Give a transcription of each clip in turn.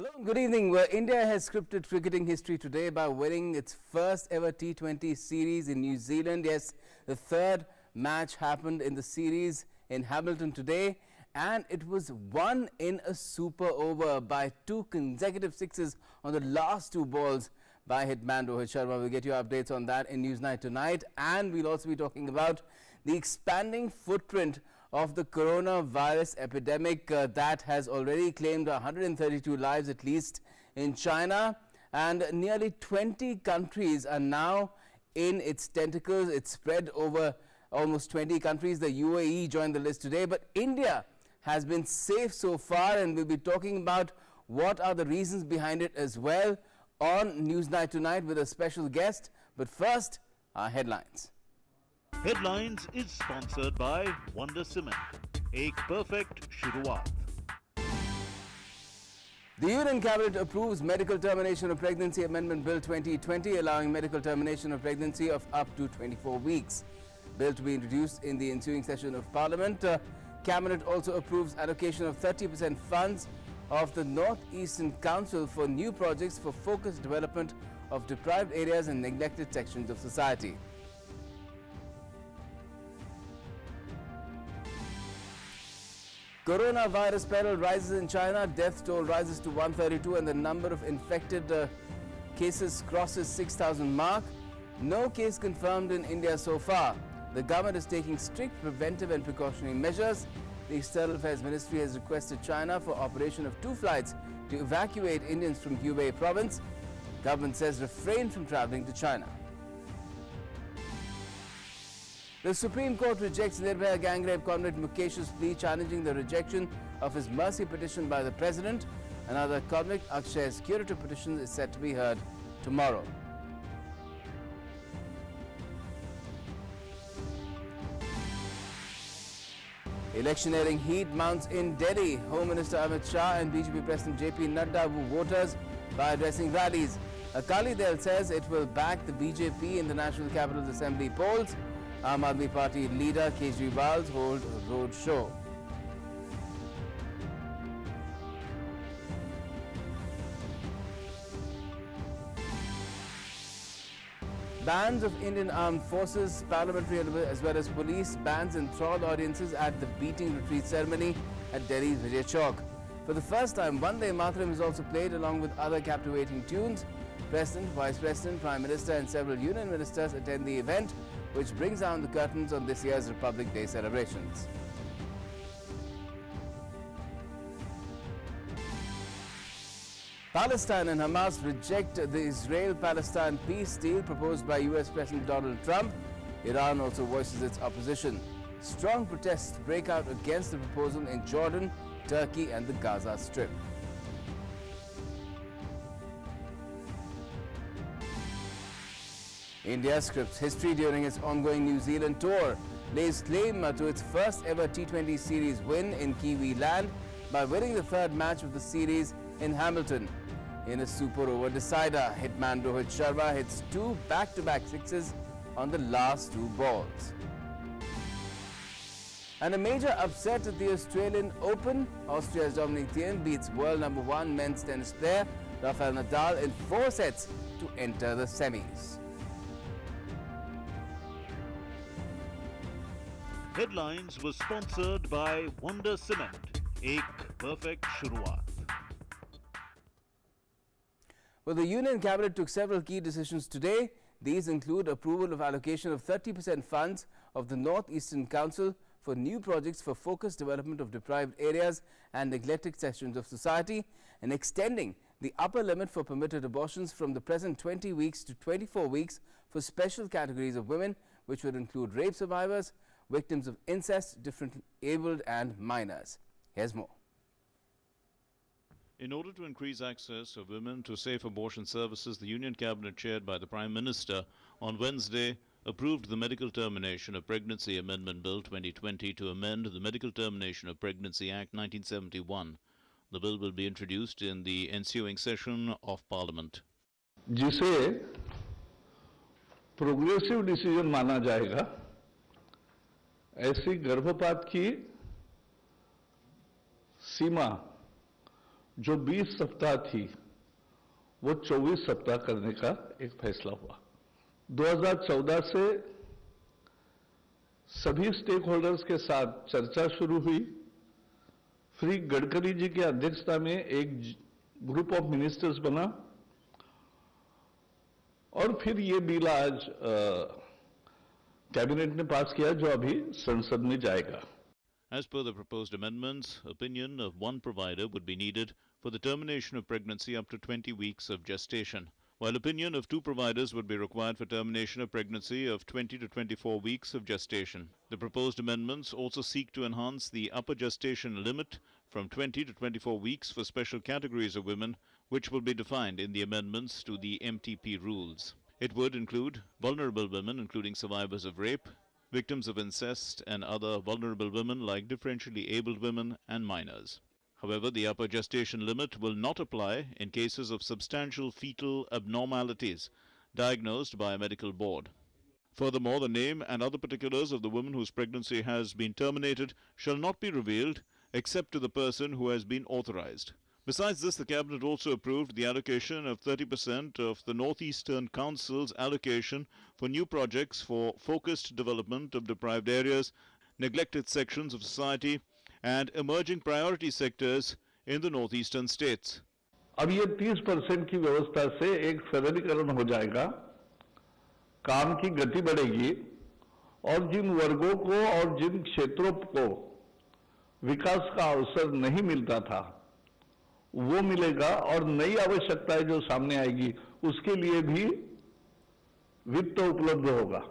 Hello and good evening. Well, India has scripted cricketing history today by winning its first ever T20 series in New Zealand. Yes, the third match happened in the series in Hamilton today, and it was won in a super over by two consecutive sixes on the last two balls by hitman Rohit Sharma. We'll get you updates on that in Newsnight tonight, and we'll also be talking about the expanding footprint of the coronavirus epidemic that has already claimed 132 lives at least in China, and nearly 20 countries are now in its tentacles. It's spread over almost 20 countries. The UAE joined the list today, but India has been safe so far, and we'll be talking about what are the reasons behind it as well on Newsnight tonight with a special guest. But first, our headlines. Headlines is sponsored by Wonder Cement. एक perfect शुरुआत. The Union Cabinet approves Medical Termination of Pregnancy Amendment Bill 2020, allowing medical termination of pregnancy of up to 24 weeks. Bill to be introduced in the ensuing session of Parliament. Cabinet also approves allocation of 30% funds of the North Eastern Council for new projects for focused development of deprived areas and neglected sections of society. Coronavirus peril rises in China. Death toll rises to 132 and the number of infected cases crosses 6,000 mark. No case confirmed in India so far. The government is taking strict preventive and precautionary measures. The External Affairs Ministry has requested China for operation of 2 flights to evacuate Indians from Hubei province. Government says refrain from travelling to China. The Supreme Court rejects Nirbhaya gang rape convict Mukesh's plea, challenging the rejection of his mercy petition by the President. Another convict, Akshay's curative petition, is set to be heard tomorrow. Electioneering heat mounts in Delhi. Home Minister Amit Shah and BJP President JP Nadda woo voters by addressing rallies. Akali Dal says it will back the BJP in the National Capital Assembly polls. Aam Aadmi Party leader Kejriwal's hold road show. Bans of Indian Armed Forces, parliamentary as well as police bans enthralled audiences at the beating retreat ceremony at Delhi's Vijay Chowk. For the first time, Vande Mataram is also played along with other captivating tunes. President, Vice President, Prime Minister and several union ministers attend the event, which brings down the curtains on this year's Republic Day celebrations. Palestine and Hamas reject the Israel-Palestine peace deal proposed by US President Donald Trump. Iran also voices its opposition. Strong protests break out against the proposal in Jordan, Turkey and the Gaza Strip. India scripts history during its ongoing New Zealand tour, lays claim to its first ever T20 series win in Kiwi land by winning the third match of the series in Hamilton. In a super over decider, hitman Rohit Sharma hits 2 back-to-back sixes on the last 2 balls. And a major upset at the Australian Open. Austria's Dominic Thiem beats world number 1 men's tennis player Rafael Nadal in 4 sets to enter the semis. Headlines was sponsored by Wonder Cement. एक perfect शुरुआत. Well, the Union Cabinet took several key decisions today. These include approval of allocation of 30% funds of the North Eastern Council for new projects for focused development of deprived areas and neglected sections of society, and extending the upper limit for permitted abortions from the present 20 weeks to 24 weeks for special categories of women, which would include rape survivors, victims of incest, differently abled and minors. Here's more. In order to increase access of women to safe abortion services, the Union Cabinet chaired by the Prime Minister on Wednesday approved the Medical Termination of Pregnancy Amendment Bill 2020 to amend the Medical Termination of Pregnancy Act 1971. The bill will be introduced in the ensuing session of Parliament. जिसे progressive decision माना जाएगा, ऐसी गर्भपात की सीमा जो 20 सप्ताह थी वो 24 सप्ताह करने का एक फैसला हुआ। 2014 से सभी स्टेक होल्डर्स के साथ चर्चा शुरू हुई। श्री गडकरी जी की अध्यक्षता में एक ग्रुप ऑफ मिनिस्टर्स बना और फिर ये बिल आज कैबिनेट ने पास किया, जो अभी संसद में जाएगा। As per the proposed amendments, opinion of one provider would be needed for the termination of pregnancy up to 20 weeks of gestation, while opinion of two providers would be required for termination of pregnancy of 20 to 24 weeks of gestation. The proposed amendments also seek to enhance the upper gestation limit from 20 to 24 weeks for special categories of women, which will be defined in the amendments to the MTP rules. It would include vulnerable women, including survivors of rape, victims of incest, and other vulnerable women like differentially abled women and minors. However, the upper gestation limit will not apply in cases of substantial fetal abnormalities diagnosed by a medical board. Furthermore, the name and other particulars of the woman whose pregnancy has been terminated shall not be revealed except to the person who has been authorized. Besides this, the Cabinet also approved the allocation of 30% of the Northeastern Council's allocation for new projects for focused development of deprived areas, neglected sections of society, and emerging priority sectors in the northeastern states. अब ये 30% की व्यवस्था से एक सरलीकरण हो जाएगा, काम की गति बढ़ेगी और जिन वर्गों को और जिन क्षेत्रों को विकास का अवसर नहीं मिलता था वो मिलेगा और नई आवश्यकताएं जो सामने आएगी उसके लिए भी वित्त उपलब्ध होगा।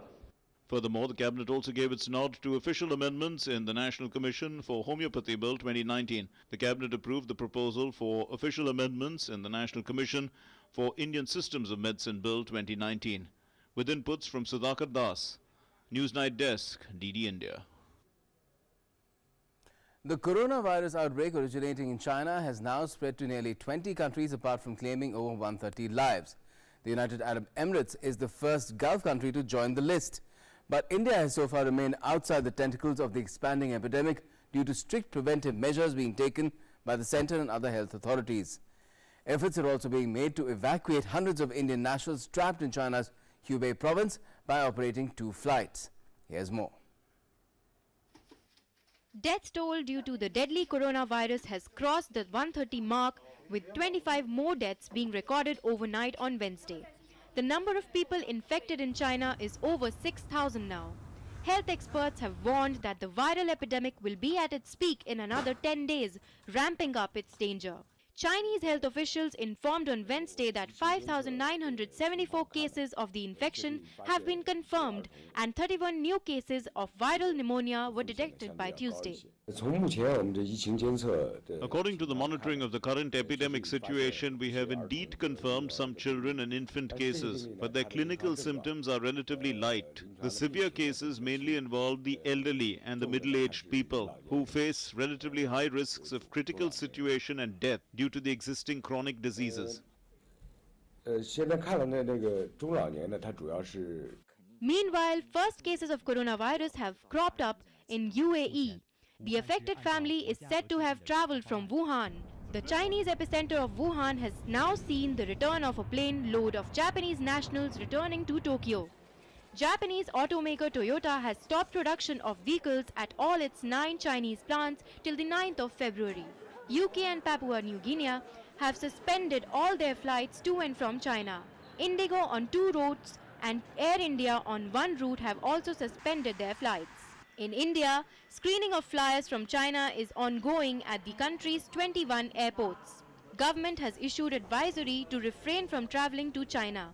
Furthermore, the Cabinet also gave its nod to official amendments in the National Commission for Homeopathy Bill 2019. The Cabinet approved the proposal for official amendments in the National Commission for Indian Systems of Medicine Bill 2019, with inputs from Sudhakar Das, Newsnight Desk, DD India. The coronavirus outbreak originating in China has now spread to nearly 20 countries, apart from claiming over 130 lives. The United Arab Emirates is the first Gulf country to join the list. But India has so far remained outside the tentacles of the expanding epidemic due to strict preventive measures being taken by the centre and other health authorities. Efforts are also being made to evacuate hundreds of Indian nationals trapped in China's Hubei province by operating 2 flights. Here's more. Death toll due to the deadly coronavirus has crossed the 130 mark, with 25 more deaths being recorded overnight on Wednesday. The number of people infected in China is over 6,000 now. Health experts have warned that the viral epidemic will be at its peak in another 10 days, ramping up its danger. Chinese health officials informed on Wednesday that 5,974 cases of the infection have been confirmed and 31 new cases of viral pneumonia were detected by Tuesday. According to the monitoring of the current epidemic situation, we have indeed confirmed some children and infant cases, but their clinical symptoms are relatively light. The severe cases mainly involve the elderly and the middle-aged people, who face relatively high risks of critical situation and death due to the existing chronic diseases. Meanwhile, first cases of coronavirus have cropped up in UAE. The affected family is said to have traveled from Wuhan. The Chinese epicenter of Wuhan has now seen the return of a plane load of Japanese nationals returning to Tokyo. Japanese automaker Toyota has stopped production of vehicles at all its 9 Chinese plants till the 9th of February. UK and Papua New Guinea have suspended all their flights to and from China. Indigo on 2 routes and Air India on 1 route have also suspended their flights. In India, screening of flyers from China is ongoing at the country's 21 airports. Government has issued advisory to refrain from travelling to China.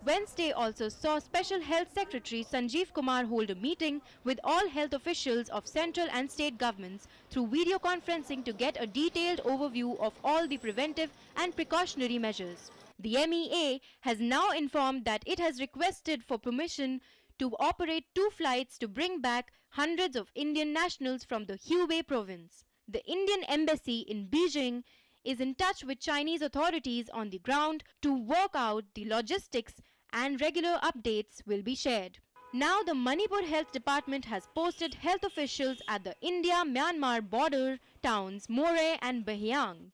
Wednesday also saw Special Health Secretary Sanjeev Kumar hold a meeting with all health officials of central and state governments through video conferencing to get a detailed overview of all the preventive and precautionary measures. The MEA has now informed that it has requested for permission to operate 2 flights to bring back hundreds of Indian nationals from the Hubei province. The Indian embassy in Beijing is in touch with Chinese authorities on the ground to work out the logistics, and regular updates will be shared. Now the Manipur Health Department has posted health officials at the India-Myanmar border towns Moreh and Bahiang.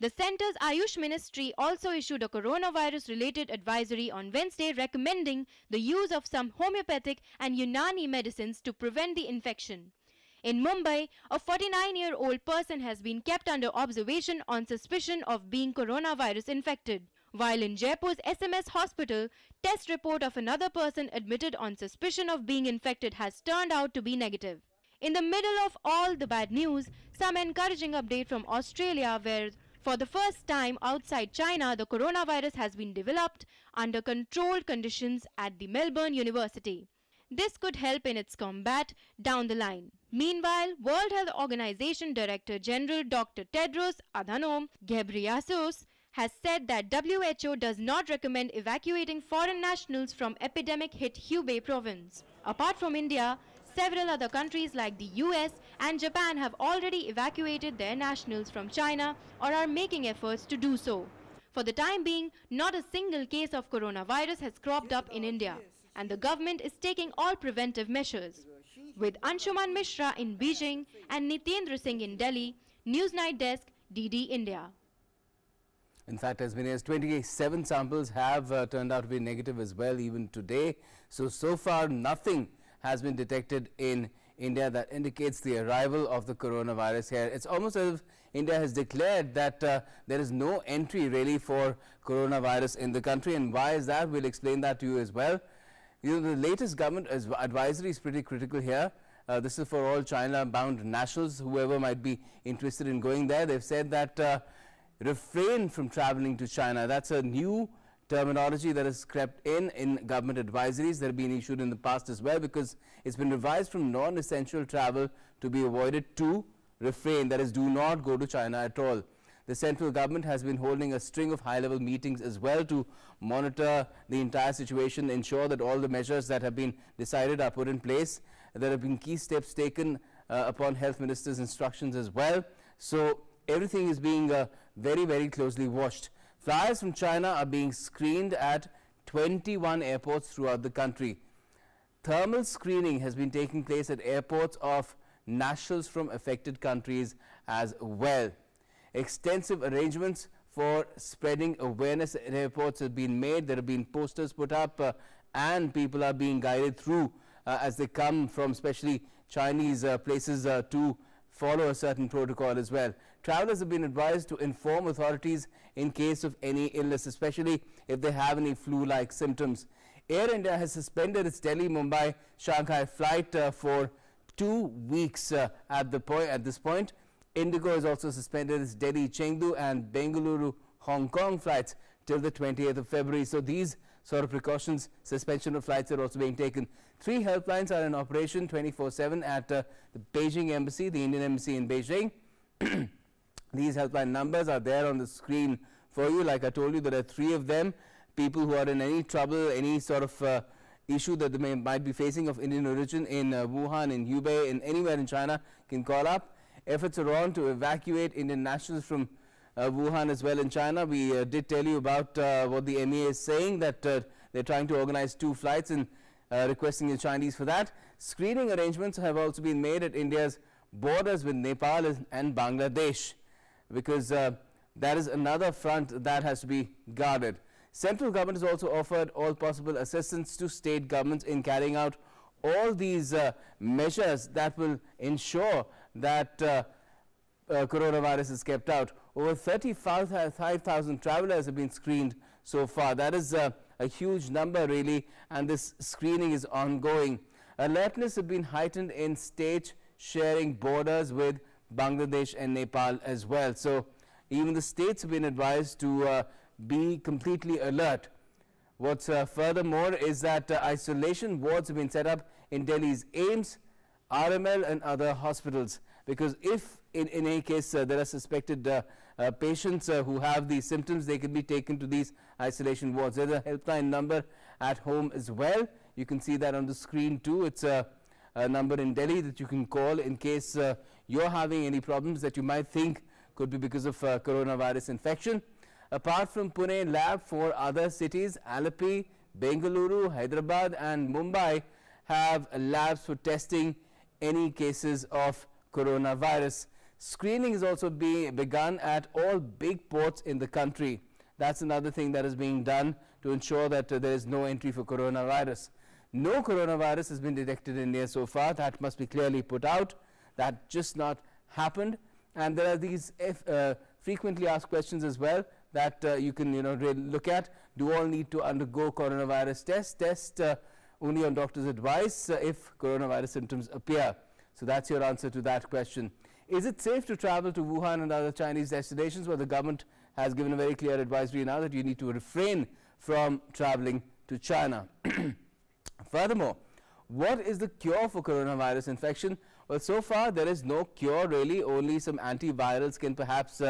The centre's Ayush Ministry also issued a coronavirus-related advisory on Wednesday recommending the use of some homeopathic and Unani medicines to prevent the infection. In Mumbai, a 49-year-old person has been kept under observation on suspicion of being coronavirus infected. While in Jaipur's SMS hospital, test report of another person admitted on suspicion of being infected has turned out to be negative. In the middle of all the bad news, some encouraging update from Australia where for the first time outside China, the coronavirus has been developed under controlled conditions at the Melbourne University. This could help in its combat down the line. Meanwhile, World Health Organization Director General Dr. Tedros Adhanom Ghebreyesus has said that WHO does not recommend evacuating foreign nationals from epidemic-hit Hubei province. Apart from India, several other countries like the US and Japan have already evacuated their nationals from China or are making efforts to do so. For the time being, not a single case of coronavirus has cropped up in India, and the government is taking all preventive measures. With Anshuman Mishra in Beijing and Nitendra Singh in Delhi, Newsnight Desk, DD India. In fact, as many as 27 samples have turned out to be negative as well even today. So far nothing has been detected in India that indicates the arrival of the coronavirus here. It's almost as if India has declared that there is no entry really for coronavirus in the country. And why is that? We'll explain that to you as well. You know, the latest government advisory is pretty critical here. This is for all China-bound nationals, whoever might be interested in going there. They've said that refrain from traveling to China. That's a new terminology that has crept in government advisories that have been issued in the past as well, because it's been revised from non-essential travel to be avoided to refrain, that is, do not go to China at all. The central government has been holding a string of high-level meetings as well to monitor the entire situation, ensure that all the measures that have been decided are put in place. There have been key steps taken upon health minister's instructions as well. So everything is being very, very closely watched. Flyers from China are being screened at 21 airports throughout the country. Thermal screening has been taking place at airports of nationals from affected countries as well. Extensive arrangements for spreading awareness at airports have been made. There have been posters put up and people are being guided through as they come from especially Chinese places to follow a certain protocol as well. Travelers have been advised to inform authorities in case of any illness, especially if they have any flu-like symptoms. Air India has suspended its Delhi-Mumbai-Shanghai flight for 2 weeks at this point. Indigo has also suspended its Delhi-Chengdu and Bengaluru-Hong Kong flights till the 20th of February. So these sort of precautions, suspension of flights are also being taken. 3 helplines are in operation 24/7 at the Beijing Embassy, the Indian Embassy in Beijing. These helpline numbers are there on the screen for you. Like I told you, there are 3 of them. People who are in any trouble, any sort of issue that they might be facing of Indian origin in Wuhan, in Hubei, in anywhere in China can call up. Efforts are on to evacuate Indian nationals from Wuhan as well in China. We did tell you about what the MEA is saying, that they're trying to organize 2 flights and requesting the Chinese for that. Screening arrangements have also been made at India's borders with Nepal and Bangladesh, because that is another front that has to be guarded. Central government has also offered all possible assistance to state governments in carrying out all these measures that will ensure that coronavirus is kept out. Over 35,000 travelers have been screened so far. That is a huge number really, and this screening is ongoing. Alertness has been heightened in states sharing borders with Bangladesh and Nepal as well. So even the states have been advised to be completely alert. What's furthermore is that isolation wards have been set up in Delhi's AIIMS, RML and other hospitals, because if in any case there are suspected patients who have these symptoms, they can be taken to these isolation wards. There's a helpline number at home as well. You can see that on the screen too. It's a number in Delhi that you can call in case you're having any problems that you might think could be because of coronavirus infection. Apart from Pune, lab 4 other cities, Alleppey, Bengaluru, Hyderabad and Mumbai have labs for testing any cases of coronavirus. Screening is also being begun at all big ports in the country. That's another thing that is being done to ensure that there is no entry for coronavirus. No coronavirus has been detected in India so far. That must be clearly put out. That just not happened. And there are these frequently asked questions as well that you can really look at. Do all need to undergo coronavirus test only on doctor's advice if coronavirus symptoms appear? So that's your answer to that question. Is it safe to travel to Wuhan and other Chinese destinations? Well, the government has given a very clear advisory now that you need to refrain from traveling to China. Furthermore, what is the cure for coronavirus infection? Well, so far there is no cure really. Only some antivirals can perhaps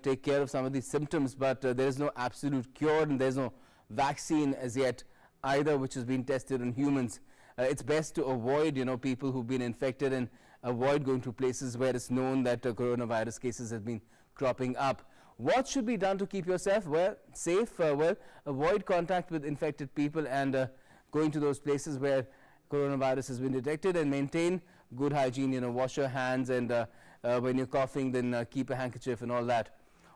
take care of some of these symptoms, but there is no absolute cure, and there is no vaccine as yet either which has been tested on humans. It's best to avoid people who've been infected and avoid going to places where it's known that coronavirus cases have been cropping up. What should be done to keep yourself safe? Well, avoid contact with infected people and going to those places where coronavirus has been detected, and maintain good hygiene. Wash your hands, and when you're coughing, then keep a handkerchief and all that.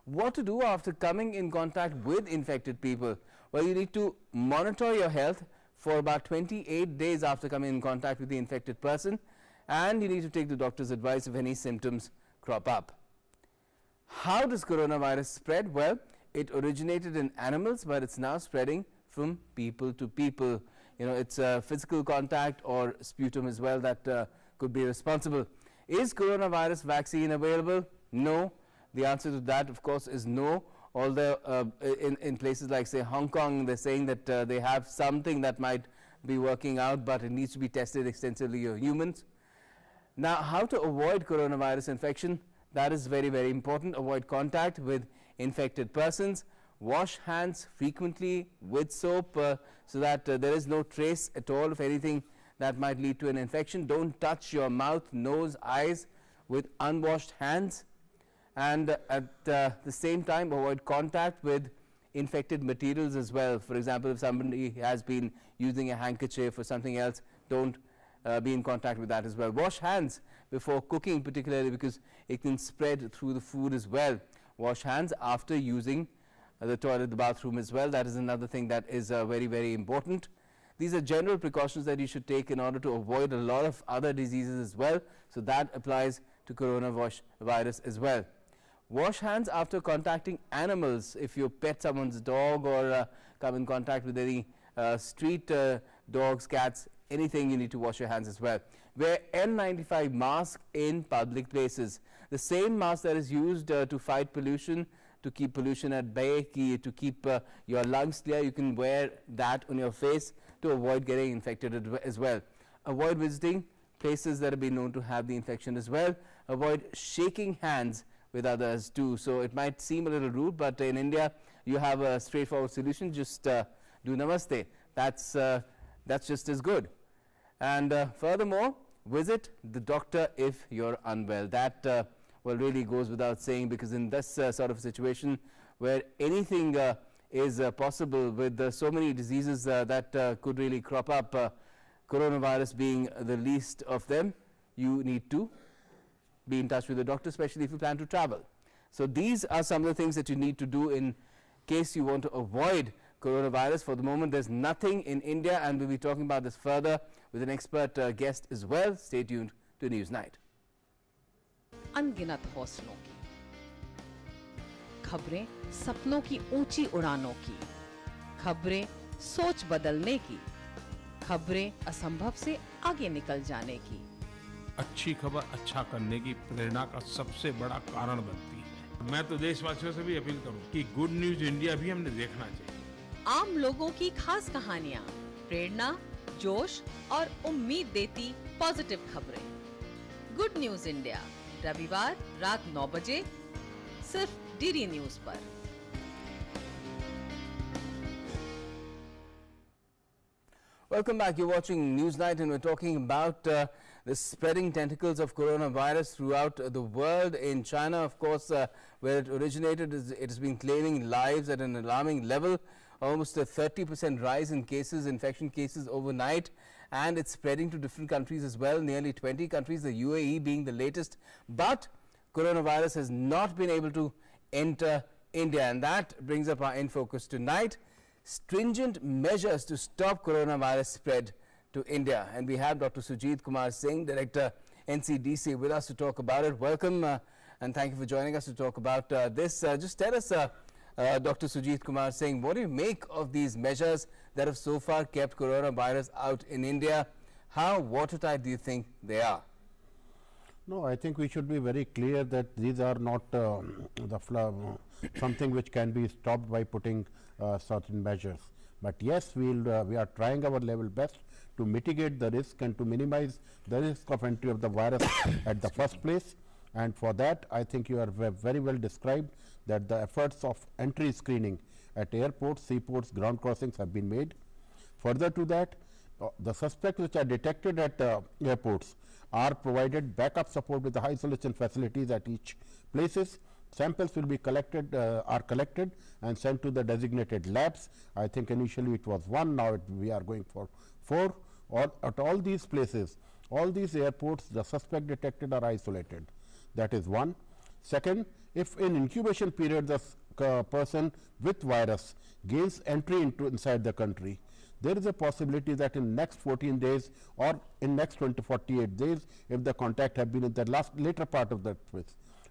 What to do after coming in contact with infected people? Well, you need to monitor your health for about 28 days after coming in contact with the infected person, and you need to take the doctor's advice if any symptoms crop up. How does coronavirus spread? Well, it originated in animals, but it's now spreading from people to people. It's physical contact or sputum as well that could be responsible. Is coronavirus vaccine available? No. The answer to that, of course, is no. Although in places like, say, Hong Kong, they're saying that they have something that might be working out, but it needs to be tested extensively on humans. Now, how to avoid coronavirus infection? That is very, very important. Avoid contact with infected persons. Wash hands frequently with soap so that there is no trace at all of anything that might lead to an infection. Don't touch your mouth, nose, eyes with unwashed hands. And at the same time, avoid contact with infected materials as well. For example, if somebody has been using a handkerchief or something else, don't be in contact with that as well. Wash hands before cooking, particularly because it can spread through the food as well. Wash hands after using the toilet, the bathroom as well. That is another thing that is very, very important. These are general precautions that you should take in order to avoid a lot of other diseases as well. So that applies to coronavirus as well. Wash hands after contacting animals. If you pet someone's dog or come in contact with any street dogs, cats, anything, you need to wash your hands as well. Wear N95 mask in public places. The same mask that is used to fight pollution, to keep pollution at bay, to keep your lungs clear, you can wear that on your face to avoid getting infected as well. Avoid visiting places that have been known to have the infection as well. Avoid shaking hands with others too. So it might seem a little rude, but in India you have a straightforward solution. Just do namaste. That's just as good. And furthermore, visit the doctor if you're unwell. That really goes without saying, because in this sort of situation where anything is possible with so many diseases that could really crop up, coronavirus being the least of them, you need to be in touch with the doctor, especially if you plan to travel. So these are some of the things that you need to do in case you want to avoid coronavirus. For the moment, there's nothing in India, and we'll be talking about this further with an expert guest as well. Stay tuned to Newsnight. अनगिनत हौसलों की खबरें, सपनों की ऊंची उड़ानों की खबरें, सोच बदलने की खबरें, असंभव से आगे निकल जाने की। अच्छी खबर अच्छा करने की प्रेरणा का सबसे बड़ा कारण बनती है। मैं तो देशवासियों से भी अपील करूं कि गुड न्यूज इंडिया भी हमने देखना चाहिए। आम लोगों की खास कहानियां, प्रेरणा, जोश और उम्मीद देती पॉजिटिव खबरें। गुड न्यूज इंडिया रविवार रात 9 बजे सिर्फ डीडी न्यूज पर। Welcome back. You're watching Newsnight, and we're talking about the spreading tentacles of coronavirus throughout the world. In China, of course, where it originated, it has been claiming lives at an alarming level. Almost a 30% rise in cases, infection cases overnight, and it's spreading to different countries as well. Nearly 20 countries, the UAE being the latest. But coronavirus has not been able to enter India. And that brings up our In Focus tonight. Stringent measures to stop coronavirus spread to India. And we have Dr. Sujit Kumar Singh, Director NCDC, with us to talk about it. Welcome and thank you for joining us to talk about this. Just tell us, Dr. Sujit Kumar Singh, what do you make of these measures that have so far kept coronavirus out in India? How watertight do you think they are? No, I think we should be very clear that these are not something which can be stopped by putting certain measures. But yes, we are trying our level best to mitigate the risk and to minimize the risk of entry of the virus at the first place. And for that, I think you are very well described that the efforts of entry screening at airports, seaports, ground crossings have been made. Further to that, the suspects which are detected at airports are provided backup support with the isolation facilities at each places. Samples will be collected, are collected and sent to the designated labs. I think initially it was 1, now we are going for 4. At all these places, all these airports, the suspect detected are isolated. That is 1. Second, if in incubation period the person with virus gains entry into inside the country, there is a possibility that in next 14 days or in next 48 days, if the contact have been in the later part of the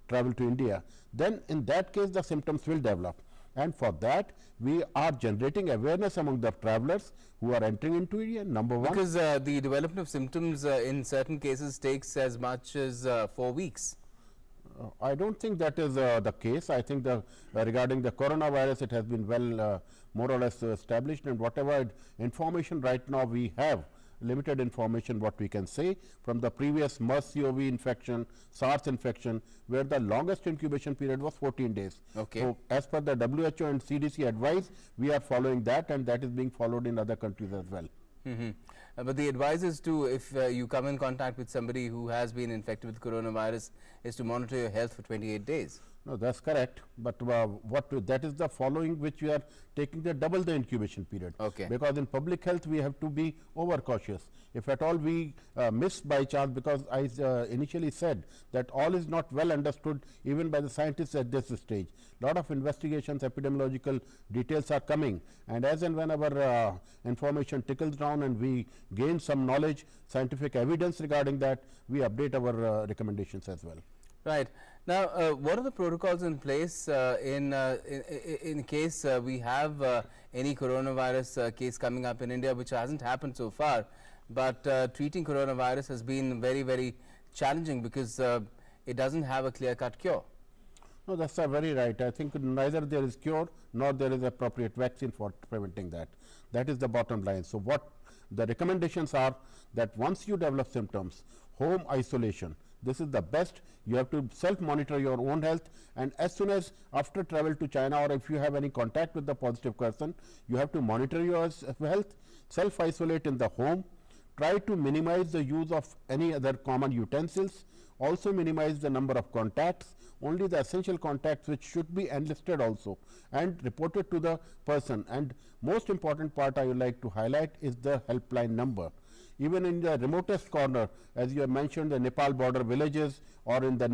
travel to India, then in that case the symptoms will develop. And for that, we are generating awareness among the travelers who are entering into India, number 1. Because the development of symptoms in certain cases takes as much as 4 weeks. I don't think that is the case. I think regarding the coronavirus, it has been well more or less established, and whatever information right now we have, limited information what we can say from the previous MERS-CoV infection, SARS infection, where the longest incubation period was 14 days. Okay. So as per the WHO and CDC advice, we are following that, and that is being followed in other countries as well. But the advice is to, if you come in contact with somebody who has been infected with coronavirus, is to monitor your health for 28 days. No, that's correct. But that is the following which we are taking the double the incubation period. Okay. Because in public health we have to be over cautious. If at all we miss by chance, because I initially said that all is not well understood even by the scientists at this stage. Lot of investigations, epidemiological details are coming, and as and when our information trickles down and we gain some knowledge, scientific evidence regarding that, we update our recommendations as well. Right. Now, what are the protocols in place in case we have any coronavirus case coming up in India, which hasn't happened so far, but treating coronavirus has been very, very challenging because it doesn't have a clear-cut cure. No, that's very right. I think neither there is cure nor there is appropriate vaccine for preventing that. That is the bottom line. So what the recommendations are that once you develop symptoms, home isolation, this is the best. You have to self-monitor your own health, and as soon as after travel to China or if you have any contact with the positive person, you have to monitor your health, self-isolate in the home, try to minimize the use of any other common utensils, also minimize the number of contacts, only the essential contacts which should be enlisted also and reported to the person. And most important part I would like to highlight is the helpline number. Even in the remotest corner, as you have mentioned, the Nepal border villages or in the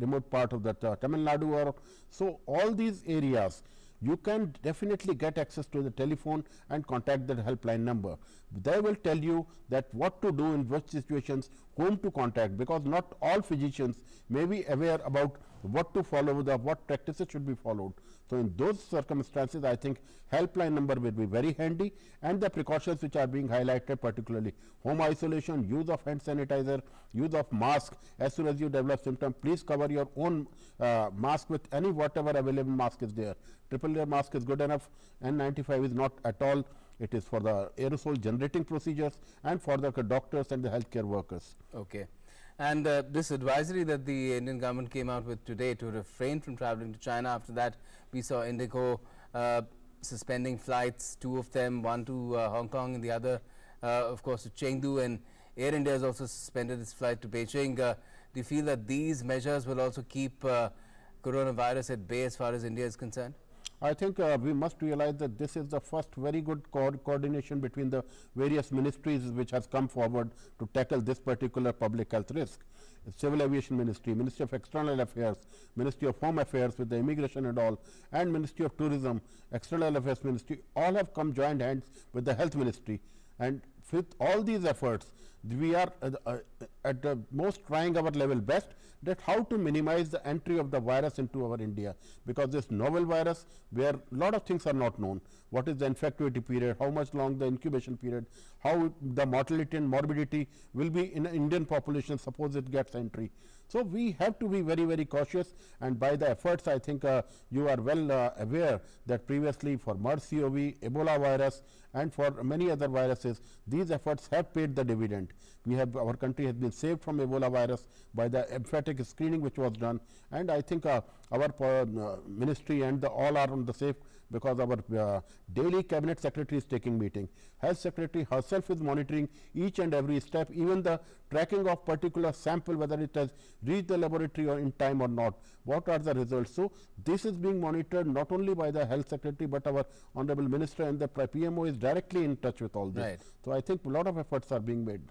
remote part of the Tamil Nadu, or so all these areas, you can definitely get access to the telephone and contact the helpline number. They will tell you that what to do in which situations, whom to contact, because not all physicians may be aware about what to follow, what practices should be followed. So in those circumstances, I think helpline number will be very handy, and the precautions which are being highlighted, particularly home isolation, use of hand sanitizer, use of mask. As soon as you develop symptoms, please cover your own mask with any whatever available mask is there. Triple layer mask is good enough, N95 is not at all. It is for the aerosol generating procedures and for the doctors and the healthcare workers. Okay. And this advisory that the Indian government came out with today to refrain from traveling to China, after that we saw Indigo suspending flights, 2 of them, one to Hong Kong and the other of course to Chengdu, and Air India has also suspended its flight to Beijing. Do you feel that these measures will also keep coronavirus at bay as far as India is concerned? I think we must realize that this is the first very good coordination between the various ministries which has come forward to tackle this particular public health risk. Civil Aviation Ministry, Ministry of External Affairs, Ministry of Home Affairs with the immigration and all, and Ministry of Tourism, External Affairs Ministry, all have come joined hands with the Health Ministry. And with all these efforts, we are at the most trying our level best that how to minimize the entry of the virus into our India, because this novel virus where a lot of things are not known. What is the infectivity period, how much long the incubation period, how the mortality and morbidity will be in the Indian population suppose it gets entry. So we have to be very, very cautious, and by the efforts I think you are well aware that previously for MERS-CoV, Ebola virus and for many other viruses, these efforts have paid the dividend. We have, our country has been saved from Ebola virus by the emphatic screening which was done, and I think our ministry and all are on the safe because our daily cabinet secretary is taking meeting. Health secretary herself is monitoring each and every step, even the tracking of particular sample, whether it has reached the laboratory or in time or not. What are the results? So this is being monitored not only by the health secretary, but our honorable minister and the PMO is directly in touch with all this. Right. So I think a lot of efforts are being made.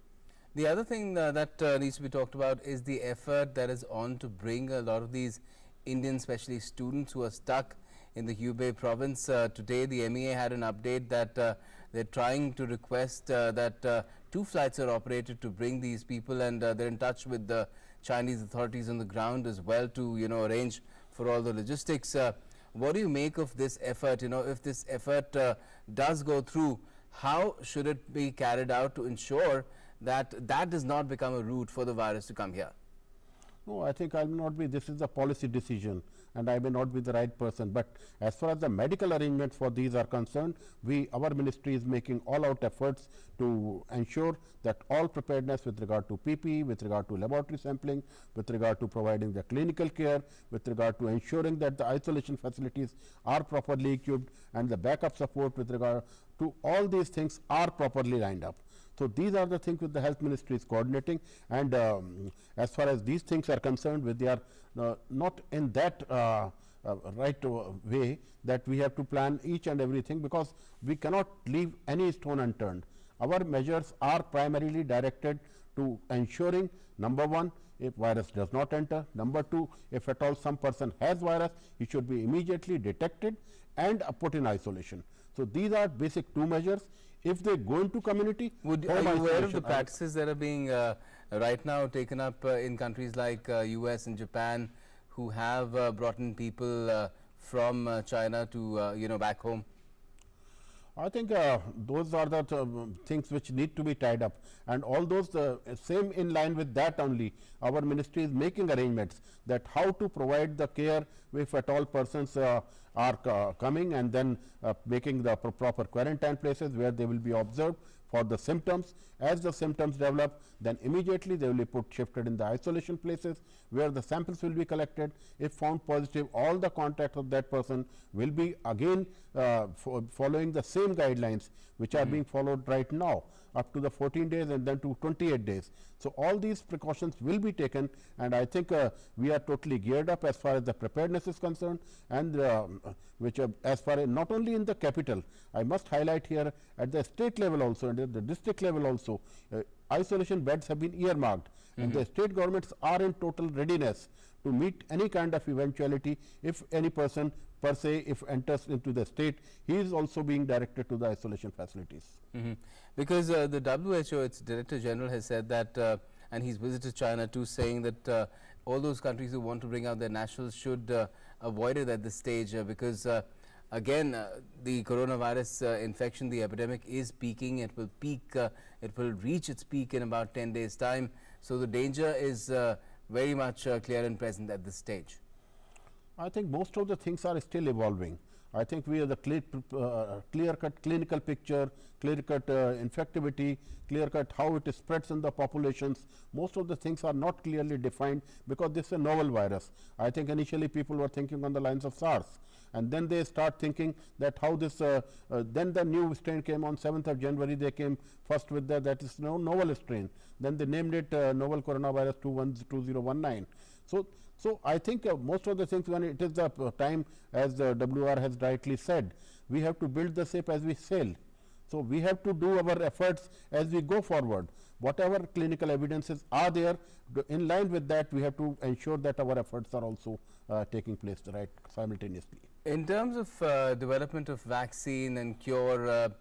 The other thing that needs to be talked about is the effort that is on to bring a lot of these Indian, especially students who are stuck in the Hubei province. Today the MEA had an update that they're trying to request that 2 flights are operated to bring these people, and they're in touch with the Chinese authorities on the ground as well to arrange for all the logistics. What do you make of this effort? If this effort does go through, how should it be carried out to ensure that that does not become a route for the virus to come here? No, I think I will not be, this is a policy decision and I may not be the right person, but as far as the medical arrangements for these are concerned, our ministry is making all out efforts to ensure that all preparedness with regard to PPE, with regard to laboratory sampling, with regard to providing the clinical care, with regard to ensuring that the isolation facilities are properly equipped and the backup support with regard to all these things are properly lined up. So these are the things which the health ministry is coordinating, and as far as these things are concerned, they are not in that right way that we have to plan each and everything, because we cannot leave any stone unturned. Our measures are primarily directed to ensuring, number one, if virus does not enter, number two, if at all some person has virus, he should be immediately detected and put in isolation. So these are basic 2 measures. If they go into community, are you aware of the practices that are being right now taken up in countries like US and Japan, who have brought in people from China to back home? I think those are the things which need to be tied up, and all those same in line with that only our ministry is making arrangements that how to provide the care if at all persons are coming, and then making the proper quarantine places where they will be observed for the symptoms. As the symptoms develop, then immediately they will be shifted in the isolation places where the samples will be collected. If found positive, all the contacts of that person will be again following the same guidelines which are being followed right now up to the 14 days and then to 28 days. So all these precautions will be taken, and I think we are totally geared up as far as the preparedness is concerned, and which as far as not only in the capital, I must highlight here at the state level also and at the district level also, isolation beds have been earmarked, and the state governments are in total readiness to meet any kind of eventuality. If any person per se if enters into the state, he is also being directed to the isolation facilities. Because the WHO, its Director General, has said that, and he's visited China too, saying that all those countries who want to bring out their nationals should avoid it at this stage, because again, the coronavirus infection, the epidemic is peaking. It will peak, it will reach its peak in about 10 days' time. So the danger is very much clear and present at this stage. I think most of the things are still evolving. I think we have the clear-cut clinical picture, clear-cut infectivity, clear-cut how it spreads in the populations. Most of the things are not clearly defined because this is a novel virus. I think initially people were thinking on the lines of SARS. and then they start thinking that how this, then the new strain came on 7th of January, they came first with that is novel strain. Then they named it novel coronavirus 2019. So I think most of the things, when it is the time, as the WR has rightly said, we have to build the ship as we sail. So we have to do our efforts as we go forward. Whatever clinical evidences are there, in line with that, we have to ensure that our efforts are also taking place right simultaneously. In terms of development of vaccine and cure,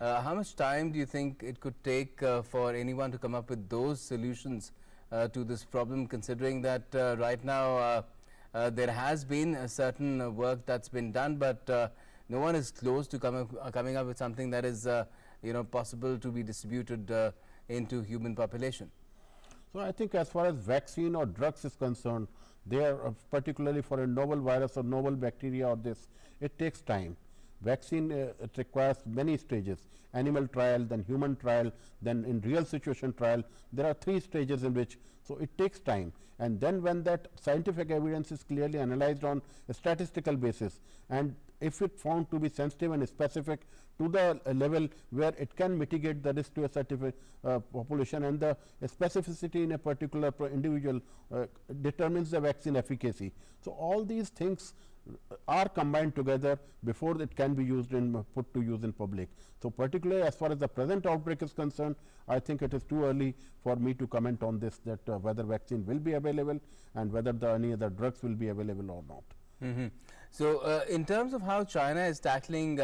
how much time do you think it could take for anyone to come up with those solutions to this problem, considering that right now there has been a certain work that's been done, but no one is close to coming up with something that is possible to be distributed into human population? So I think as far as vaccine or drugs is concerned, they are particularly for a novel virus or novel bacteria or this, it takes time. Vaccine, it requires many stages: animal trial, then human trial, then in real situation trial. There are 3 stages in which, so it takes time. And then when that scientific evidence is clearly analyzed on a statistical basis, and if it found to be sensitive and specific to the level where it can mitigate the risk to a certain population, and the specificity in a particular individual determines the vaccine efficacy. So all these things are combined together before it can be used in put to use in public. So particularly as far as the present outbreak is concerned, I think it is too early for me to comment on this, that whether vaccine will be available and whether any other drugs will be available or not. Mm-hmm. So in terms of how China is tackling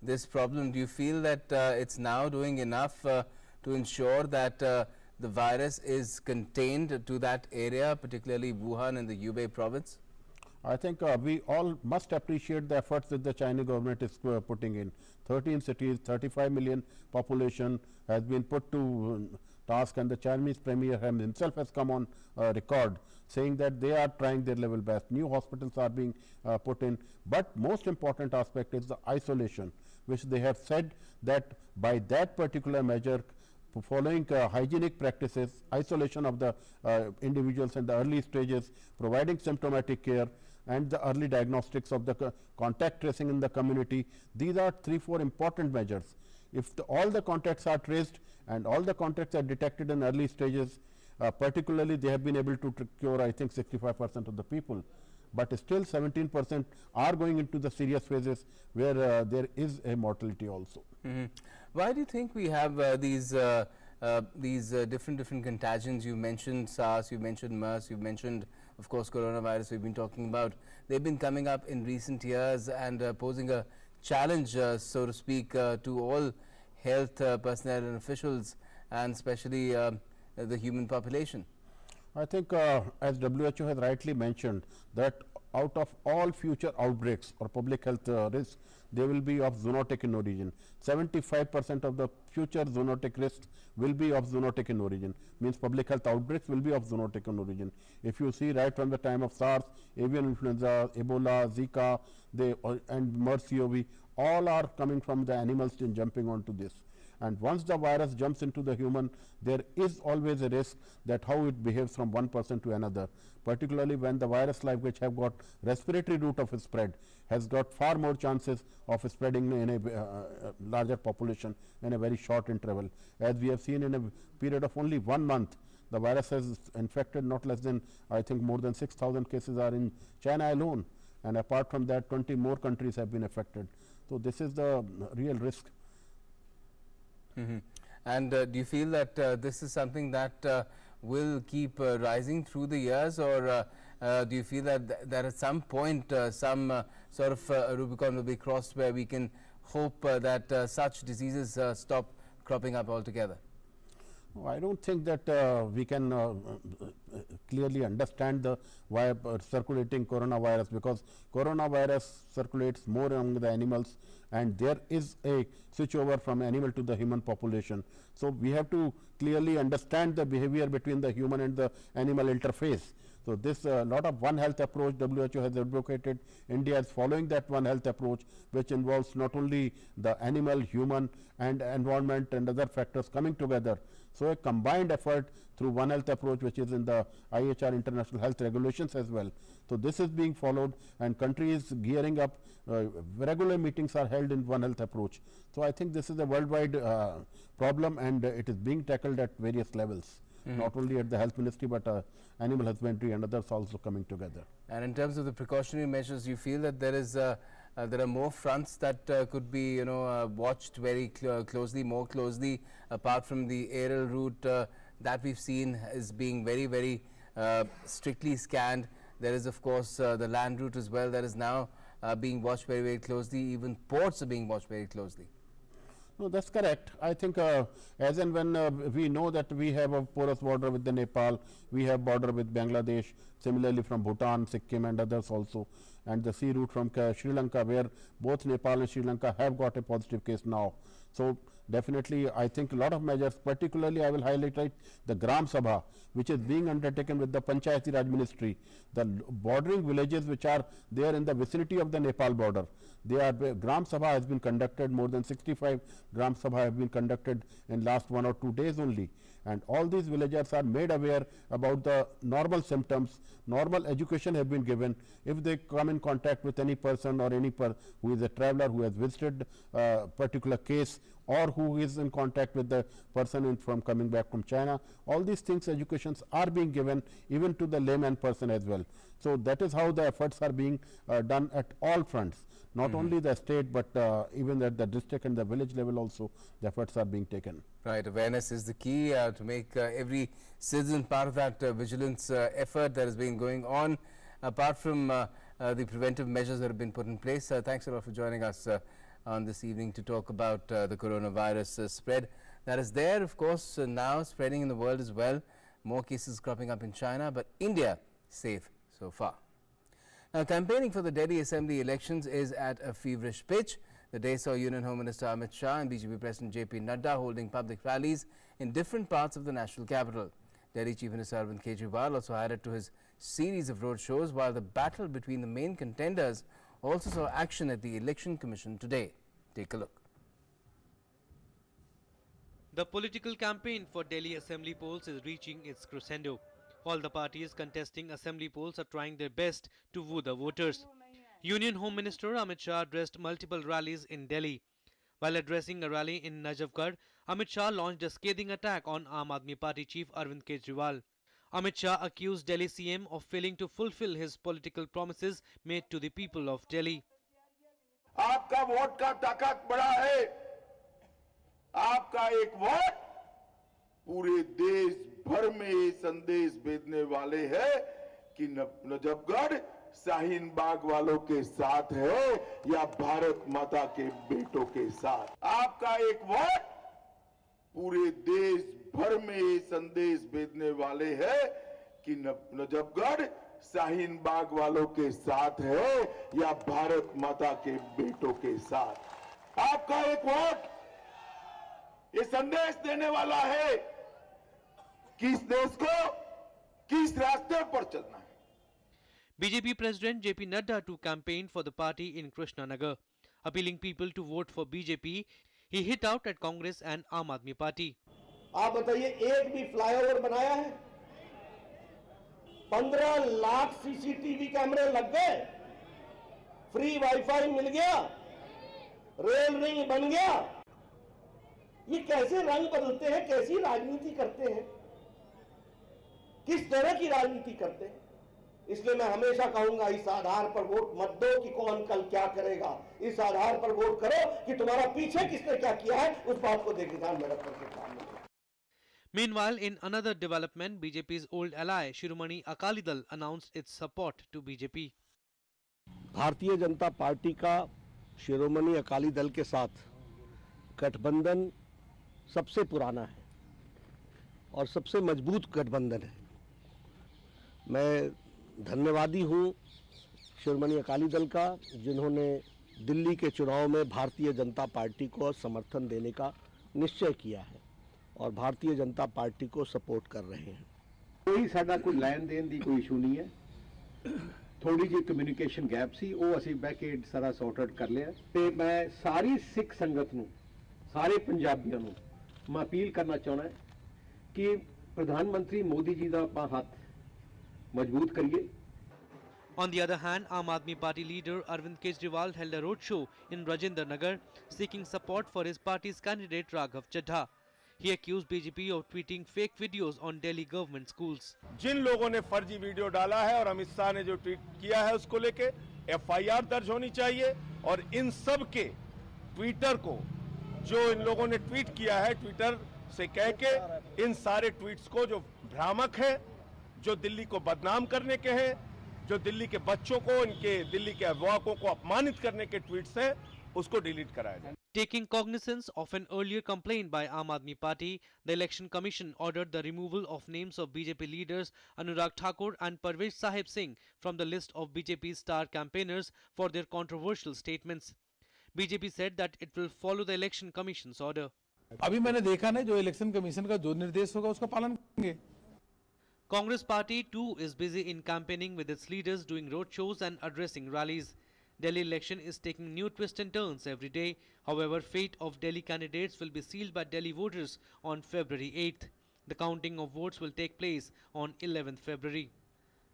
this problem, do you feel that it's now doing enough to ensure that the virus is contained to that area, particularly Wuhan and the Hubei province? I think we all must appreciate the efforts that the Chinese government is putting in. 13 cities, 35 million population has been put to task, and the Chinese premier himself has come on record saying that they are trying their level best. New hospitals are being put in, but most important aspect is the isolation, which they have said that by that particular measure, following hygienic practices, isolation of the individuals in the early stages, providing symptomatic care, and the early diagnostics of the contact tracing in the community. These are 3-4 important measures. If all the contacts are traced and all the contacts are detected in early stages, particularly they have been able to cure, I think, 65% of the people. But still 17% are going into the serious phases where there is a mortality also. Mm-hmm. Why do you think we have these different contagions? You mentioned SARS, you mentioned MERS, you mentioned, of course, coronavirus we've been talking about. They've been coming up in recent years and posing a challenge, so to speak, to all health personnel and officials, and especially the human population. I think as WHO has rightly mentioned, that out of all future outbreaks or public health risks, they will be of zoonotic in origin. 75% of the future zoonotic risks will be of zoonotic in origin, means public health outbreaks will be of zoonotic in origin. If you see right from the time of SARS, avian influenza, Ebola, Zika, and MERS-CoV, all are coming from the animals and jumping onto this. And once the virus jumps into the human, there is always a risk that how it behaves from one person to another, particularly when the virus life which have got respiratory route of spread has got far more chances of spreading in a larger population in a very short interval. As we have seen in a period of only 1 month, the virus has infected not less than, I think, more than 6,000 cases are in China alone, and apart from that 20 more countries have been affected. So this is the real risk. Mm-hmm. And do you feel that this is something that will keep rising through the years, or do you feel that at some point some sort of Rubicon will be crossed where we can hope that such diseases stop cropping up altogether? I don't think that we can clearly understand the why circulating coronavirus, because coronavirus circulates more among the animals, and there is a switchover from animal to the human population. So we have to clearly understand the behavior between the human and the animal interface. So this lot of One Health approach WHO has advocated. India is following that One Health approach, which involves not only the animal, human and environment and other factors coming together. So a combined effort through One Health approach, which is in the IHR international health regulations as well. So this is being followed, and countries gearing up. Regular meetings are held in One Health approach. So I think this is a worldwide problem, and it is being tackled at various levels. Not only at the health ministry, but animal husbandry and others also coming together. And in terms of the precautionary measures, you feel that there is there are more fronts that could be watched very closely, more closely, apart from the aerial route that we've seen is being very strictly scanned. There is of course the land route as well that is now being watched very closely. Even ports are being watched very closely. No, that's correct. I think as and when we know that we have a porous border with the Nepal, we have border with Bangladesh, similarly from Bhutan, Sikkim and others also, and the sea route from Sri Lanka, where both Nepal and Sri Lanka have got a positive case now. So definitely I think a lot of measures, particularly I will highlight the Gram Sabha, which is being undertaken with the Panchayati Raj Ministry. The bordering villages which are there in the vicinity of the Nepal border, Gram Sabha has been conducted, more than 65 Gram Sabha have been conducted in last 1 or 2 days only. And all these villagers are made aware about the normal symptoms, normal education have been given. If they come in contact with any person or any who is a traveler who has visited a particular case, or who is in contact with the person from coming back from China, all these things, educations are being given even to the layman person as well. So that is how the efforts are being done at all fronts, not only the state, but even at the district and the village level also the efforts are being taken. Right, awareness is the key to make every citizen part of that vigilance effort that has been going on. Apart from the preventive measures that have been put in place, thanks a lot for joining us on this evening to talk about the coronavirus spread that is there, of course, now spreading in the world as well. More cases cropping up in China, but India safe so far. Now, campaigning for the Delhi Assembly elections is at a feverish pitch. The day saw Union Home Minister Amit Shah and BJP President JP Nadda holding public rallies in different parts of the national capital. Delhi Chief Minister Arvind Kejriwal also added to his series of road shows, while the battle between the main contenders also saw action at the Election Commission today. Take a look. The political campaign for Delhi Assembly polls is reaching its crescendo. All the parties contesting Assembly polls are trying their best to woo the voters. Union Home Minister Amit Shah addressed multiple rallies in Delhi. While addressing a rally in Najafgarh, Amit Shah launched a scathing attack on Aam Aadmi Party chief Arvind Kejriwal. Amit Shah accused Delhi CM of failing to fulfill his political promises made to the people of Delhi. आपका vote का ताकत बड़ा है, आपका एक vote पूरे देश भर में ये संदेश भेजने वाले हैं कि नजफगढ़ शाहीन बाग वालों के साथ है या भारत माता के बेटों के साथ। आपका एक वोट पूरे देश भर में ये संदेश भेजने वाले हैं कि नजफगढ़ शाहीन बाग वालों के साथ है या भारत माता के बेटों के साथ। आपका एक वोट ये संदेश देने वाला है कि इस देश को किस रास्ते पर चलना है। BJP President JP Nadda to campaign for the party in Krishnanagar. Appealing people to vote for BJP, he hit out at Congress and Aam Aadmi Party. आप बताइए, एक भी फ्लाईओवर बनाया है? 15 लाख सीसीटीवी कैमरे लग गए, फ्री वाईफाई मिल गया, रेल रिंग बन गया। ये कैसे रंग बदलते हैं, कैसी राजनीति करते हैं, किस तरह की राजनीति करते हैं? इसलिए मैं हमेशा कहूंगा, इस आधार पर वोट मत दो कि कौन कल क्या करेगा। इस आधार पर वोट करो कि तुम्हारा पीछे किसने क्या किया है, उस बात को देखकर ध्यान में रखकर के काम करो। Meanwhile, in another development, BJP's old ally Shiromani Akali Dal announced its support to BJP. Bharatiya Janata party का शिरोमणि अकाली दल के साथ गठबंधन सबसे पुराना है और सबसे मजबूत गठबंधन है। मैं धन्यवादी हूँ शिरोमणि अकाली दल का, जिन्होंने दिल्ली के चुनाव में भारतीय जनता पार्टी को समर्थन देने का निश्चय किया है और भारतीय जनता पार्टी को सपोर्ट कर रहे हैं। कोई साडा कोई लैन देन दी कोई इशू नहीं है। थोड़ी जी कम्युनिकेशन गैप सी, वो असीं बह के सारा सॉर्ट आउट कर लिया। ते मैं सारी सिख संगत नूं, सारे पंजाबियों नूं मैं अपील करना चाहना है कि प्रधानमंत्री मोदी जी दा आपां हत्थ मजबूत करिए। On the other hand, Aam Aadmi Party leader Arvind Kejriwal held a roadshow in Rajendra Nagar seeking support for his party's candidate Raghav Chadha. He accused BJP of tweeting fake videos on Delhi government schools. जिन लोगों ने फर्जी video डाला है और अमित शाह ने जो tweet किया है उसको लेके FIR दर्ज होनी चाहिए और इन सब के ट्विटर को, जो इन लोगों ने ट्वीट किया है, ट्विटर से कह के इन सारे ट्वीट्स को जो भ्रामक है, जो दिल्ली को बदनाम करने के हैं, जो दिल्ली के बच्चों को, इनके दिल्ली के अभिभावकों को अपमानित करने के ट्वीट्स हैं, उसको डिलीट कराया जाए। Taking cognizance of an earlier complaint by Aam Aadmi Party, the Election Commission ordered the removal of names of BJP leaders Anurag Thakur and Parvez Sahib Singh from the list of BJP star campaigners for their controversial statements. BJP said that it will follow the Election Commission's order. अभी मैंने देखा नहीं, जो election commission का जो निर्देश होगा उसका पालन करेंगे। Congress party too is busy in campaigning with its leaders doing roadshows and addressing rallies. Delhi election is taking new twists and turns every day. However, fate of Delhi candidates will be sealed by Delhi voters on February 8th. The counting of votes will take place on 11th February.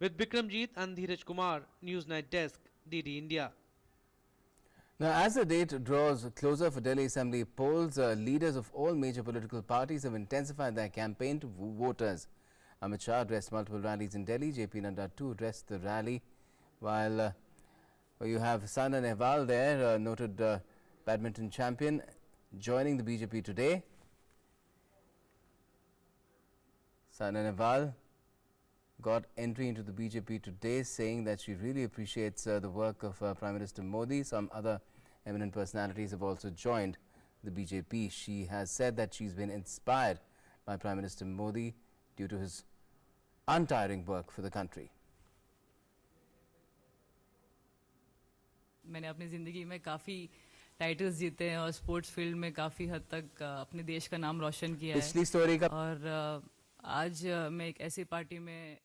With Bikramjeet and Dheeraj Kumar, Newsnight Desk, DD India. Now, as the date draws closer for Delhi Assembly polls, leaders of all major political parties have intensified their campaign to woo voters. Amit Shah addressed multiple rallies in Delhi. JP Nadda too addressed the rally, while you have Saina Nehwal there, noted badminton champion, joining the BJP today. Saina Nehwal got entry into the BJP today, saying that she really appreciates the work of Prime Minister Modi. Some other eminent personalities have also joined the BJP. She has said that she's been inspired by Prime Minister Modi due to his untiring work for the country. मैंने अपनी ज़िंदगी में काफ़ी titles जीते हैं और sports field में काफ़ी हद तक अपने देश का नाम रोशन किया है। पिछली स्टोरी का और आज मैं एक ऐसी पार्टी में